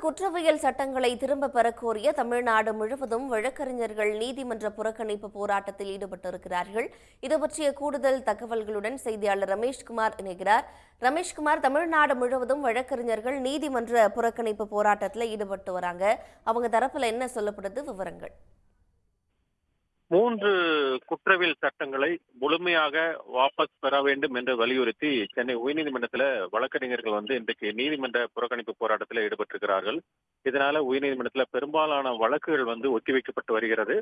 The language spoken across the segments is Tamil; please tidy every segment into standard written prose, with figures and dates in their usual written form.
குற்றவியல் சட்டங்களை திரும்ப பெறக் கோரிய தமிழ்நாடு முழுவதும் வழக்கறிஞர்கள் நீதிமன்ற புறக்கணிப்பு போராட்டத்தில் ஈடுபட்டிருக்கிறார்கள். இது பற்றிய கூடுதல் தகவல்களுடன் செய்தியாளர் ரமேஷ்குமார் இணைகிறார். ரமேஷ்குமார், தமிழ்நாடு முழுவதும் வழக்கறிஞர்கள் நீதிமன்ற புறக்கணிப்பு போராட்டத்தில் ஈடுபட்டு வராங்க. அவங்க தரப்புல என்ன சொல்லப்படுது, விவரங்கள்? 3 குற்றவியல் சட்டங்களை முழுமையாக வாபஸ் பெற வேண்டும் என்று வலியுறுத்தி சென்னை உயர்நீதிமன்றத்தில் வழக்கறிஞர்கள் இன்றைக்கு நீதிமன்ற புறக்கணிப்பு போராட்டத்தில் ஈடுபட்டிருக்கிறார்கள். இதனால உயர்நீதிமன்றத்தில் பெரும்பாலான வழக்குகள் ஒத்திவைக்கப்பட்டு வருகிறது.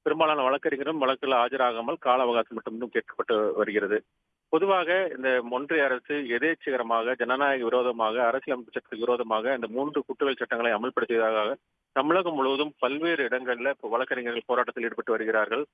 பெரும்பாலான வழக்கறிஞரும் வழக்குகள் ஆஜராகாமல் கால அவகாசம் மட்டும் கேட்கப்பட்டு வருகிறது. பொதுவாக இந்த ஒன்றிய அரசு எதேச்சகரமாக ஜனநாயக விரோதமாக அரசியலமைப்பு சட்டத்துக்கு விரோதமாக இந்த 3 குற்றவியல் சட்டங்களை அமல்படுத்தியதாக தமிழகம் முழுவதும் பல்வேறு இடங்கள்ல வழக்கறிஞர்கள் போராட்டத்தில் ஈடுபட்டு வருகிறார்கள்.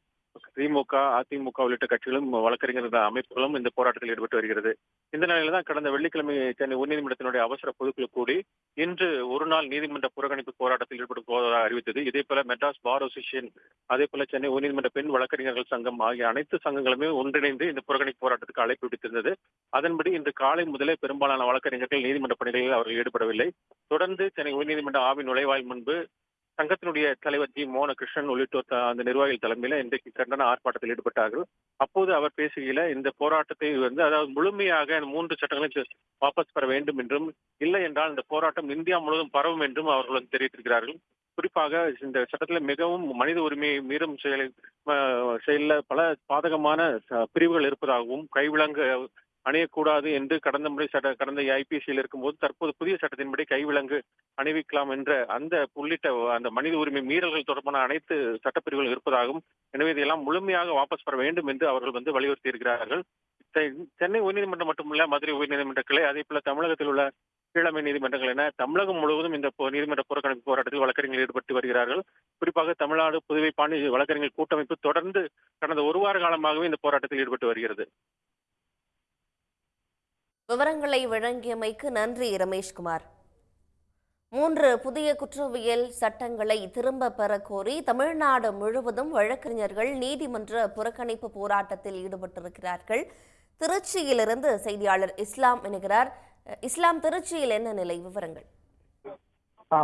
திமுக, அதிமுக உள்ளிட்ட கட்சிகளும் வழக்கறிஞர்கள் அமைப்புகளும் இந்த போராட்டத்தில் ஈடுபட்டு வருகிறது. இந்த நிலையில தான் கடந்த வெள்ளிக்கிழமை சென்னை உயர்நீதிமன்றத்தினுடைய அவசர பொதுக்குழு கூடி இன்று ஒரு நாள் நீதிமன்ற புறக்கணிப்பு போராட்டத்தில் ஈடுபட போவதாக அறிவித்தது. இதே போல மெட்ராஸ் பார் அசோசியேஷன், அதே போல சென்னை உயர்நீதிமன்ற பெண் வழக்கறிஞர்கள் சங்கம் ஆகிய அனைத்து சங்கங்களுமே ஒன்றிணைந்து இந்த புறக்கணிப்பு போராட்டத்துக்கு அழைப்பு விடுத்திருந்தது. அதன்படி இன்று காலை முதலே பெரும்பாலான வழக்கறிஞர்கள் நீதிமன்ற பணிகளில் அவர்கள் ஈடுபடவில்லை. தொடர்ந்து சென்னை உயர்நீதிமன்ற ஆவின் நுழைவாயில் முன்பு சங்கத்தினுடைய தலைவர் ஜி மோகன கிருஷ்ணன் உள்ளிட்டோர் அந்த நிர்வாகிகள் தலைமையில இன்றைக்கு கண்டன ஆர்ப்பாட்டத்தில் ஈடுபட்டார்கள். அப்போது அவர் பேசுகையில இந்த போராட்டத்தை அதாவது முழுமையாக 3 சட்டங்களையும் வாபஸ் பெற வேண்டும் என்றும், இல்லை என்றால் இந்த போராட்டம் இந்தியா முழுவதும் பரவும் என்றும் அவர்கள் தெரிவித்திருக்கிறார்கள். குறிப்பாக இந்த சட்டத்தில் மிகவும் மனித உரிமையை மீறும் செயல்ல பல பாதகமான பிரிவுகள் இருப்பதாகவும், கைவிலங்கு அணியக்கூடாது என்று கடந்த ஐபிசியில் இருக்கும்போது தற்போது புதிய சட்டத்தின்படி கைவிலங்கு அணிவிக்கலாம் என்ற உள்ளிட்ட அந்த மனித உரிமை மீறல்கள் தொடர்பான அனைத்து சட்டப்பிரிவுகள் இருப்பதாகவும், எனவே இதையெல்லாம் முழுமையாக வாபஸ் பெற வேண்டும் என்று அவர்கள் வலியுறுத்தி இருக்கிறார்கள். சென்னை உயர்நீதிமன்றம் மட்டுமல்ல, மதுரை உயர்நீதிமன்ற கிளை, அதே போல தமிழகத்தில் உள்ள கீழமை நீதிமன்றங்கள் என தமிழகம் முழுவதும் இந்த நீதிமன்ற புறக்கணிப்பு போராட்டத்தில் வழக்கறிஞர்கள் ஈடுபட்டு வருகிறார்கள். குறிப்பாக தமிழ்நாடு புதுவை பாண்டி வழக்கறிஞர்கள் கூட்டமைப்பு தொடர்ந்து கடந்த ஒரு வார காலமாகவே இந்த போராட்டத்தில் ஈடுபட்டு வருகிறது. விவரங்களை வழங்கியமைக்கு நன்றி ரமேஷ்குமார். 3 புதிய குற்றவியல் சட்டங்களை திரும்ப பெற கோரி தமிழ்நாடு முழுவதும் வழக்கறிஞர்கள் நீதிமன்ற புறக்கணிப்பு போராட்டத்தில் ஈடுபட்டிருக்கிறார்கள். திருச்சியிலிருந்து செய்தியாளர் இஸ்லாம் இணைகிறார். இஸ்லாம், திருச்சியில் என்ன நிலை, விவரங்கள்?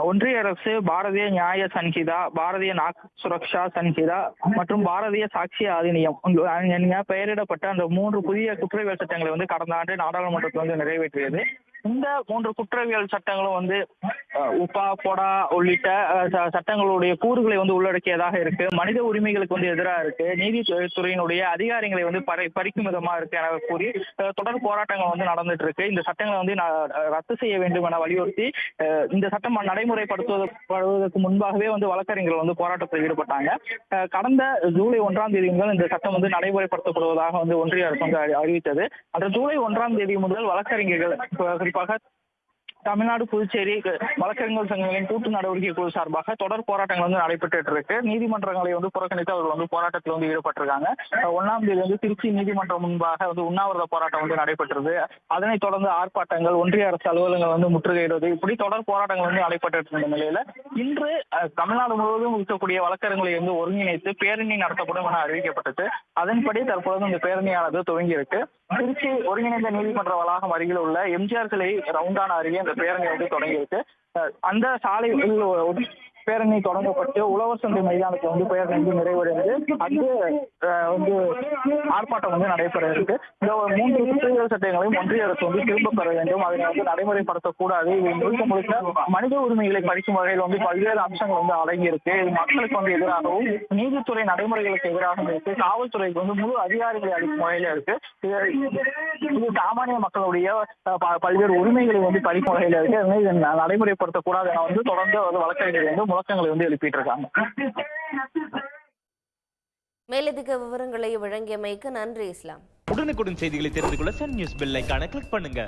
ஒன்றிய அரசு பாரதிய நியாய சன்ஹிதா, பாரதிய நாக் சுரக்ஷா சன்ஹிதா மற்றும் பாரதிய சாட்சிய அதிநியம் பெயரிடப்பட்ட அந்த 3 புதிய குற்றவியல் சட்டங்களை கடந்த ஆண்டு நாடாளுமன்றத்தில் நிறைவேற்றியது. இந்த 3 குற்றவியல் சட்டங்களும் உப்பா பொடா உள்ளிட்ட சட்டங்களுடைய கூறுகளை உள்ளடக்கியதாக இருக்கு. மனித உரிமைகளுக்கு எதிராக இருக்கு. நீதித்துறையினுடைய அதிகாரங்களை பறிக்கும் விதமா இருக்கு என கூறி தொடர் போராட்டங்கள் நடந்துட்டு இருக்கு. இந்த சட்டங்களை ரத்து செய்ய வேண்டும் என வலியுறுத்தி இந்த சட்டம் நடைமுறைப்படுத்துவதற்கு முன்பாகவே வழக்கறிஞர்கள் போராட்டத்தில் ஈடுபட்டாங்க. கடந்த ஜூலை 1ஆம் தேதி முதல் இந்த சட்டம் நடைமுறைப்படுத்தப்படுவதாக ஒன்றிய அரசு அறிவித்தது. அந்த ஜூலை 1ஆம் தேதி முதல் வழக்கறிஞர்கள், குறிப்பாக தமிழ்நாடு, புதுச்சேரி வழக்கறிஞர் சங்கங்களின் கூட்டு நடவடிக்கை குழு சார்பாக தொடர் போராட்டங்கள் நடைபெற்று இருக்கு. நீதிமன்றங்களை புறக்கணித்து அவர்கள் போராட்டத்தில் ஈடுபட்டிருக்காங்க. 1ஆம் தேதி திருச்சி நீதிமன்றம் முன்பாக உண்ணாவிரத போராட்டம் நடைபெற்றது. அதனைத் தொடர்ந்து ஆர்ப்பாட்டங்கள், ஒன்றிய அரசு அலுவலகங்கள் முற்றுகையிடுவது, இப்படி தொடர் போராட்டங்கள் நடைபெற்று இருந்த நிலையில இன்று தமிழ்நாடு முழுவதும் இருக்கக்கூடிய வழக்கறிஞர்களை ஒருங்கிணைத்து பேரணி நடத்தப்படும் என அறிவிக்கப்பட்டது. அதன்படி தற்போது இந்த பேரணியானது துவங்கி இருக்கு. திருச்சி ஒருங்கிணைந்த நீதிமன்ற வளாகம் அருகில் உள்ள எம்ஜிஆர் சிலை ரவுண்டான அருகே இந்த பேரணி தொடங்கியிருக்கு. அந்த சாலையில் பேரணி தொடங்கப்பட்டு உழவர் சந்தை மைதானத்தில் பேரணி நிறைவடைந்து அங்கு ஆர்ப்பாட்டம் நடைபெற இருக்கு. இந்த 3 குற்றவியல் சட்டங்களையும் ஒன்றிய அரசு திரும்ப பெற வேண்டும், அதனை நடைமுறைப்படுத்தக்கூடாது. இது முழுக்க மனித உரிமைகளை பறிக்கும் வகையில் பல்வேறு அம்சங்கள் அடங்கி இருக்கு. இது மக்களுக்கு எதிராகவும், நீதித்துறை நடைமுறைகளுக்கு எதிராகவும் இருக்கு. காவல்துறைக்கு முழு அதிகாரிகளை அளிக்கும் வகையில இருக்கு. இது சாமானிய மக்களுடைய பல்வேறு உரிமைகளை பறிக்கும் வகையில இருக்கு. அதனால இதை நடைமுறைப்படுத்தக்கூடாது என தொடர்ந்து வழக்கறிஞர்கள் முழக்கங்களை எழுப்பிட்டு இருக்காங்க. மேலதிக விவரங்களை வழங்கியமைக்கு நன்றி இஸ்லாம். உடனுக்குடன் செய்திகளை தெரிந்து கொள்ள சன் நியூஸ் பெல் ஐகானை கிளிக் பண்ணுங்க.